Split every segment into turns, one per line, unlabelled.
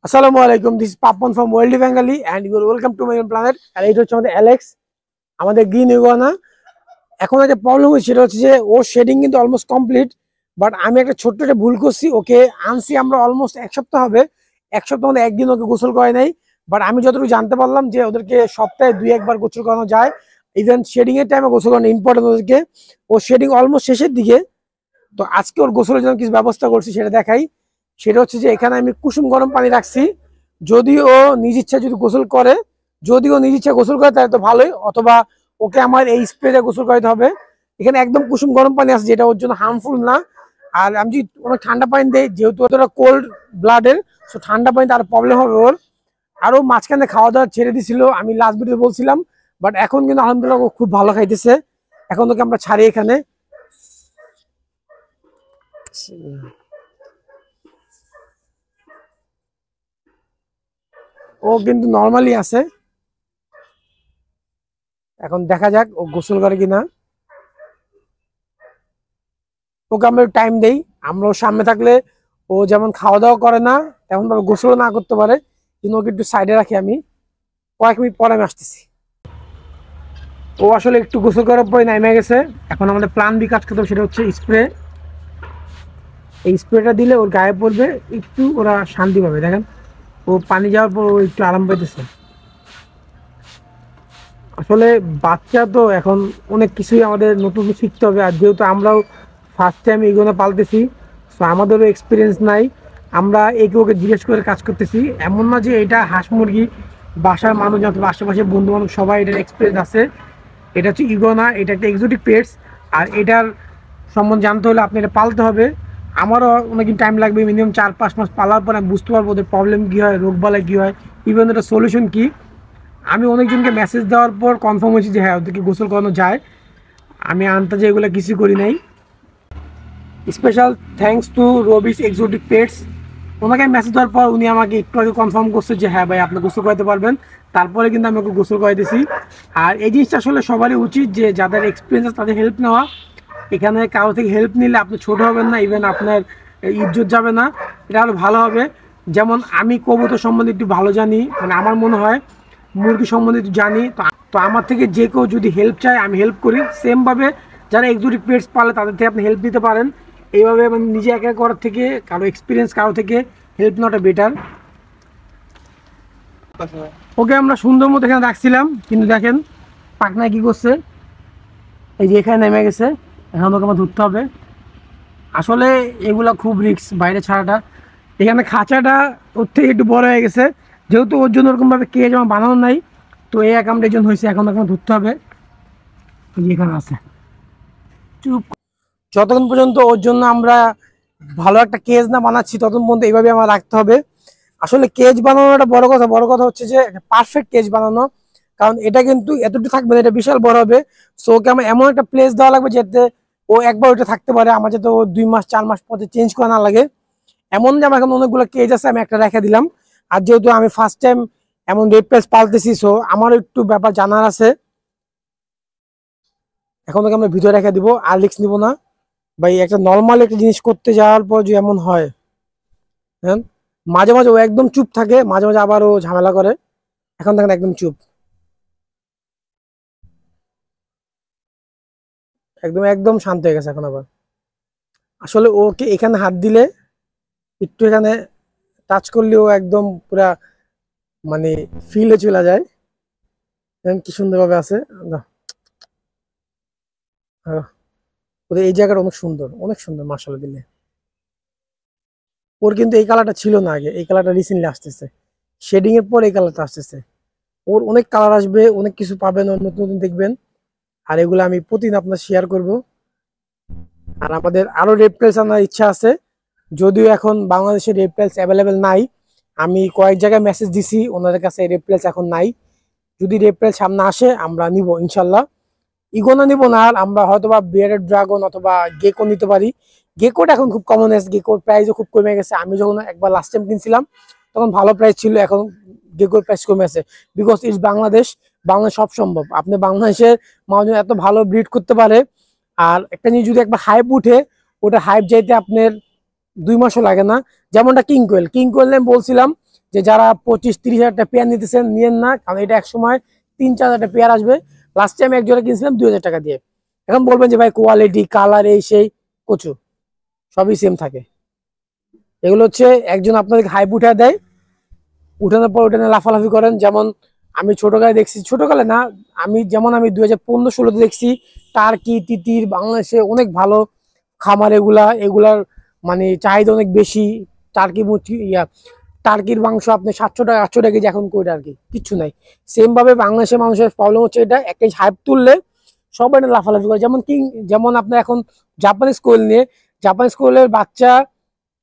আসসালামু আলাইকুম, this is Papon from world Bengali and you are welcome to my planet. আর এইটা হচ্ছে আমাদের অ্যালেক্স, আমাদের গ্রিন ইগুয়ানা। এখন একটা প্রবলেম হচ্ছে, সেটা হচ্ছে যে ওর শেডিং কিন্তু অলমোস্ট কমপ্লিট, বাট আমি একটা ছোট্ট একটা ভুল করছি। ওকে আনছি আমরা অলমোস্ট এক সপ্তাহ হবে, এক সপ্তাহ মধ্যে একদিন ওকে গোসল করে নাই। বাট আমি যতটুকু জানতে পারলাম যে ওদেরকে সপ্তাহে 2-1 বার গোসল করানো যায়। ইভেন শেডিং এর টাইমে গোসল করানো ইম্পর্টেন্ট ওদেরকে। ওর শেডিং অলমোস্ট শেষের দিকে, তো আজকে ওর গোসলের জন্য কিছু ব্যবস্থা করছি, সেটা দেখাই। সেটা হচ্ছে যে এখানে আমি কুসুম গরম পানি রাখছি। যদি ও নিজ ইচ্ছা যদি গোসল করে, যদি ও নিজ ইচ্ছা গোসল করে তাহলে তো ভালোই, অথবা ওকে আমার এই স্প্রেতে গোসল করাতে হবে। এখানে একদম কুসুম গরম পানি আছে, যেটা ওর জন্য হার্মফুল না। আর আমি যদি অনেক ঠান্ডা পানি দেই, যেহেতু ওটা কোল্ড ব্লাডের, সো ঠান্ডা পানিতে আরো প্রবলেম হবে ওর। আরও মাঝখানে খাওয়া দাওয়া ছেড়ে দিছিল, আমি লাস্ট ভিডিও বলছিলাম। বাট এখন কিন্তু আলহামদুলিল্লাহ ও খুব ভালো খাইতেছে। এখন তোকে আমরা ছাড়ি এখানে। ও কিন্তু নর্মালি আছে। এখন দেখা যাক ও গোসল করে কিনা। ওকে আমরা টাইম দেই। আমরা ওর সামনে থাকলে ও যেমন খাওয়া দাওয়া করে না, তেমন ভাবে গোসলও না করতে পারে। কিন্তু ওকে একটু সাইডে রাখি আমি, কয়েক মিনিট পরে আমি আসতেছি। ও আসলে একটু গোসল করার পরে নেমে গেছে। এখন আমাদের প্ল্যান বি কাজ করতে হবে, সেটা হচ্ছে স্প্রে। এই স্প্রেটা দিলে ওর গায়ে পড়বে, একটু ওরা শান্তি পাবে। দেখেন ও পানি যাওয়ার পর ও একটু আরাম পাইতেছে। আসলে বাচ্চা তো এখন অনেক কিছুই আমাদের নতুন শিখতে হবে। আর যেহেতু আমরাও ফার্স্ট টাইম এগুলো পালতেছি, সো আমাদেরও এক্সপিরিয়েন্স নাই। আমরা একে ওকে জিজ্ঞেস করে কাজ করতেছি। এমন না যে এটা হাঁস মুরগি, বাসার মানুষ অথবা আশেপাশে বন্ধু বান্ধব সবাই এটার এক্সপিরিয়েন্স আছে। এটা হচ্ছে ইগোনা, এটা একটা এক্সোটিক পেটস। আর এটার সম্বন্ধে জানতে হলে আপনি এটা পালতে হবে। আমারও অনেকদিন টাইম লাগবে, মিনিমাম 4-5 মাস পালার পর আমি বুঝতে পারবো ওদের প্রবলেম কী হয়, রোগবালাই কী হয়, ইভেন ওটার সলিউশন কী। আমি অনেকজনকে মেসেজ দেওয়ার পর কনফার্ম হয়েছি যে হ্যাঁ ওদেরকে গোসল করানো যায়। আমি আন্তাজে এগুলো কিছু করি নাই। Special thanks to Rubik's exotic pets. ওনাকে মেসেজ দেওয়ার পর উনি আমাকে একটু আগে কনফার্ম করছে যে হ্যাঁ ভাই আপনি গোসল করাতে পারবেন। তারপরে কিন্তু আমি ওকে গোসল করাইতেছি। আর এই জিনিসটা আসলে সবারই উচিত যে যাদের এক্সপিরিয়েন্স তাদের হেল্প নেওয়া। এখানে কারো থেকে হেল্প নিলে আপনি ছোট হবেন না, ইভেন আপনার ইজ্জত যাবে না। এটা হলো ভালো হবে। যেমন আমি কবুতর সম্বন্ধে একটু ভালো জানি, মানে আমার মনে হয় মুরগি সম্বন্ধে একটু জানি। তো আমার থেকে যে কেউ যদি হেল্প চায় আমি হেল্প করি। সেমভাবে যারা এক্সোটিক পেটস পালে তাদের থেকে আপনি হেল্প নিতে পারেন। এইভাবে মানে নিজে একা করার থেকে কারো এক্সপিরিয়েন্স, কারো থেকে হেল্প নেওয়াটা বেটার। ওকে আমরা সুন্দর মতো এখানে রাখছিলাম, কিন্তু দেখেন পাখনায় কি করছে। এই যে এখানে নেমে গেছে, এখন ওকে আমার ধরতে হবে। আসলে এগুলা খুব রিস্ক বাইরে ছাড়াটা। এখানে খাঁচাটা ওর থেকে একটু বড় হয়ে গেছে, যেহেতু ওর জন্য ওরকমভাবে কেজ আমার বানানো নাই। তো এই অ্যাকাউন্টের জন্য হয়েছে, এখন ওকে ধরতে হবে। এখানে আছে চুপ। যতক্ষণ পর্যন্ত ওর জন্য আমরা ভালো একটা কেজ না বানাচ্ছি, ততক্ষণ পর্যন্ত এইভাবে আমার রাখতে হবে। আসলে কেজ বানানোটা বড় কথা, বড় কথা হচ্ছে যে পারফেক্ট কেজ বানানো। কারণ এটা কিন্তু এতটুকু থাকবে না, এটা বিশাল বড় হবে। সো ওকে আমার এমন একটা প্লেস দেওয়া লাগবে যাতে ও একবার ওইটা থাকতে পারে, আমার যাতে ও 2 মাস 4 মাস পরে চেঞ্জ করা না লাগে। এমন যে আমার এখন অনেকগুলো কেজ আছে, আমি একটা রেখে দিলাম। আর যেহেতু আমি ফার্স্ট টাইম এমন রেড প্লেস পালতেছি, সো আমারও একটু ব্যাপার জানার আছে। এখন ওকে আমরা ভিডিও রেখে দিব, আর রিস্ক নিব না ভাই। একটা নর্মাল একটা জিনিস করতে যাওয়ার পর যে এমন হয়, হ্যাঁ। মাঝে মাঝে ও একদম চুপ থাকে, মাঝে মাঝে আবার ও ঝামেলা করে। এখন দেখেন একদম চুপ, একদম একদম শান্ত হয়ে গেছে এখন আবার। আসলে ওকে এখানে হাত দিলে, একটু এখানে টাচ করলে ও একদম পুরা মানে ফিলে চলে যায়। দেখেন কি সুন্দর ভাবে আছে। ওদের এই জায়গাটা অনেক সুন্দর, অনেক সুন্দর মাশাআল্লাহ দিলে। ওর কিন্তু এই কালারটা ছিল না আগে, এই কালারটা রিসেন্টলি আসতেছে। শেডিং এর পর এই কালারটা আসতেছে। ওর অনেক কালার আসবে, অনেক কিছু পাবেন, ওর নতুন নতুন দেখবেন। আর এগুলো আমি প্রতিদিন আপনার শেয়ার করব। আর আমাদের আরো রেপটাইলস আনার ইচ্ছা আছে, যদিও এখন বাংলাদেশে রেপটাইলস অ্যাভেলেবেল নাই। আমি কয়েক জায়গায় মেসেজ দিছি, ওনাদের কাছে রেপটাইলস এখন নাই। যদি রেপটাইল সামনে আসে আমরা নিব ইনশাল্লাহ। ইগোনা নিব না, আর আমরা হয়তোবা বিয়ারেড ড্রাগন অথবা গেকো নিতে পারি। গেকোটা এখন খুব কমন আছে, গেকোর প্রাইসও খুব কমে গেছে। আমি যখন একবার লাস্ট টাইম কিনছিলাম তখন ভালো প্রাইস ছিল, এখন গেকোর প্রাইস কমে আছে। বিকজ ইটস বাংলাদেশ, বাংলাদেশ সব সম্ভব। আপনি বাংলাদেশের মানুষ এত ভালো ব্রিড করতে পারে। আর একটা জিনিস যদি একবার হাইপ উঠে, ওটা হাইপ যাইতে আপনার 2 মাসও লাগে না। যেমনটা কিং কোয়েল, কিং কোয়েল আমি বলছিলাম যে যারা 25-30 হাজার পেয়ার নিতেছেন নিয়েন না, কারণ এটা এক সময় 3-4 হাজার পেয়ার আসবে। লাস্ট টাইম এক জোড়া কিনছিলাম 2,000 টাকা দিয়ে। এখন বলবেন যে ভাই কোয়ালিটি কালার এই সেই কচু সবই সেম থাকে। এগুলো হচ্ছে একজন আপনাদেরকে হাইপ উঠা দেয়, উঠানোর পর ওটা লাফালাফি করেন। যেমন আমি ছোটকালে দেখছি, ছোটকালে না, আমি 2015-16 দেখছি টার্কি তিতির বাংলাদেশে অনেক ভালো খামার, এগুলার মানে চাহিদা অনেক বেশি। টার্কি মুরগি টার্কির মাংস আপনি 700 টাকা 800 টাকা কেজি, এখন কই টার্কি কিচ্ছু নাই। সেম ভাবে বাংলাদেশের মানুষের প্রবলেম হচ্ছে এটা, একটা হাইপ তুললে সবাই লাফালাফি করে। যেমন আপনার এখন জাপানিজ কোয়েল নিয়ে, জাপানিজ কোয়েলের বাচ্চা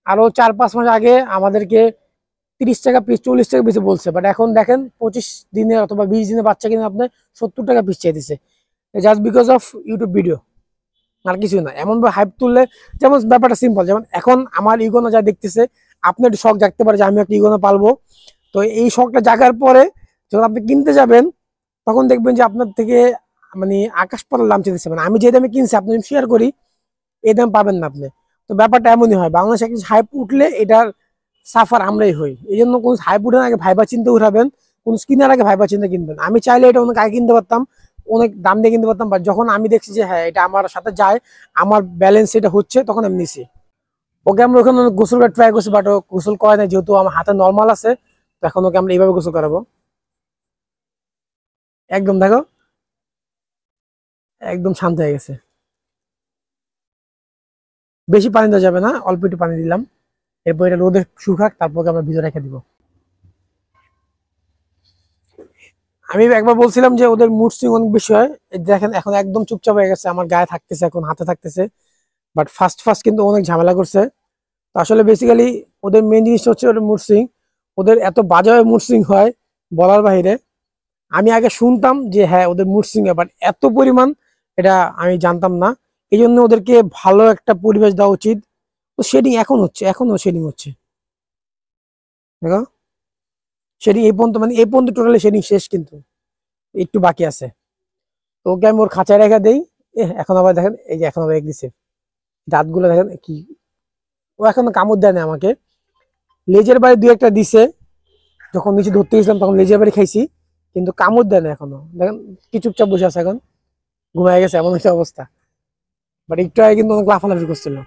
আরো 4-5 মাস আগে আমাদেরকে 30 টাকা পিস 40 টাকা পিস বলছে, বাট এখন দেখেন 25 দিনের অথবা 20 দিনের বাচ্চা কিনে আপনার 70 টাকা পিস চাইতেছে, just because of YouTube video, আর কিছু না। এমন ভাবে হাইপ তুললে, যেমন ব্যাপারটা সিম্পল, যেমন এখন আমার ইগোনা যা দেখতেছে, আপনি একটু শখ জাগতে পারে যে আমি একটা ইগোনা পালবো। তো এই শখটা জাগার পরে যখন আপনি কিনতে যাবেন, তখন দেখবেন যে আপনার থেকে মানে আকাশ পাতাল দাম চেয়েছে। মানে আমি যে দামে কিনছি আপনি শেয়ার করি, এই দাম পাবেন না আপনি। তো ব্যাপারটা এমনই হয়, বাংলাদেশে একটা হাইপ উঠলে এটার সাফার আমরাই হই। এই জন্য কোন হাইপ উঠে আগে ভাইবা চিন্তা উঠাবেন, কোন স্কিনার আগে ভাইবা চিন্তা কিনবেন। আমি চাইলে এটা অনেক আগে কিনতে পারতাম, অনেক দাম দিয়ে কিনতে পারতাম, বাট যখন আমি দেখছি যে হ্যাঁ এটা আমার সাথে যায়, আমার ব্যালেন্স এটা হচ্ছে, তখন আমি নিছি। ওকে আমরা ওখানে গোসল করে ট্রাই করছি, বাট ও গোসল করে না, যেহেতু আমার হাতে নর্মাল আছে। তো এখন ওকে আমরা এইভাবে গোসল করাবো। একদম দেখো, একদম শান্ত হয়ে গেছে। বেশি পানি দেওয়া যাবে না, অল্প একটু পানি দিলাম। এরপর এটা রোদে শুকাক, তারপর আমরা ভিতরে রেখে দিব। আমি একবার বলছিলাম যে ওদের মুড সুইং অনেক বেশি হয়, এই দেখেন এখন একদম চুপচাপ হয়ে গেছে, আমার গায়ে থাকতেছে, এখন হাতে থাকতেছে। বাট ফার্স্ট ফার্স্ট কিন্তু অনেক ঝামেলা করছে। তো আসলে বেসিক্যালি ওদের মেন জিনিসটা হচ্ছে ওদের মুড সুইং। ওদের এত বাজেভাবে মুড সুইং হয় বলার বাইরে। আমি আগে শুনতাম যে হ্যাঁ ওদের মুড সুইং, বাট এত পরিমাণ এটা আমি জানতাম না। এই জন্য ওদেরকে ভালো একটা পরিবেশ দেওয়া উচিত। তো শেডিং এখন হচ্ছে, এখনো শেডিং হচ্ছে, দেখো শেডিং এই পর্যন্ত, মানে এই পর্যন্ত টোটালি শেডিং শেষ, কিন্তু একটু বাকি আছে। তো ওকে আমি ওর খাঁচায় রেখে দেই। এখন আবার দেখেন, এই যে এখন আবার দিছে, দাঁতগুলো দেখেন কি, ও এখনো কামড় দেয় না আমাকে। লেজের বাড়ি 2-1টা দিছে, যখন নিচে ধরতে গেছিলাম তখন লেজের বাড়ি খাইছি, কিন্তু কামড় দেয় না এখনো। দেখেন কি চুপচাপ বসে আছে, এখন ঘুমায় গেছে, এমন একটা অবস্থা। বাট একটু আগে কিন্তু অনেক লাফালাফি করছিল।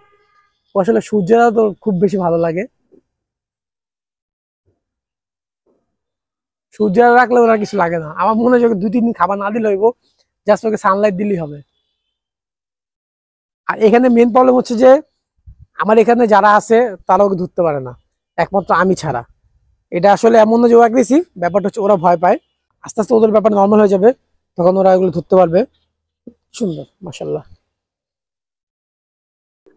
ও আসলে সূর্যটা তো খুব বেশি ভালো লাগে, সূর্য রাখলে ওরা কিছু লাগে না। আমার মনে হয় 2-3 দিন খাবার না দিলে হইব, জাস্ট ওকে সানলাইট দিলেই হবে। আর এখানে মেন প্রবলেম হচ্ছে যে আমার এখানে যারা আছে তারা ওকে ধরতে পারে না, একমাত্র আমি ছাড়া। এটা আসলে এমন না যে ও অ্যাগ্রেসিভ, ব্যাপারটা হচ্ছে ওরা ভয় পায়। আস্তে আস্তে ওদের ব্যাপার নর্মাল হয়ে যাবে, তখন ওরা এগুলো ধরতে পারবে। সুন্দর, মাশাল্লাহ।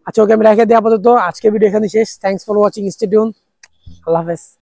আচ্ছা ওকে আমি রেখে দিই আপাতত। আজকে ভিডিও এখানে শেষ। Thanks for watching, stay tune. আল্লাহ হাফেজ।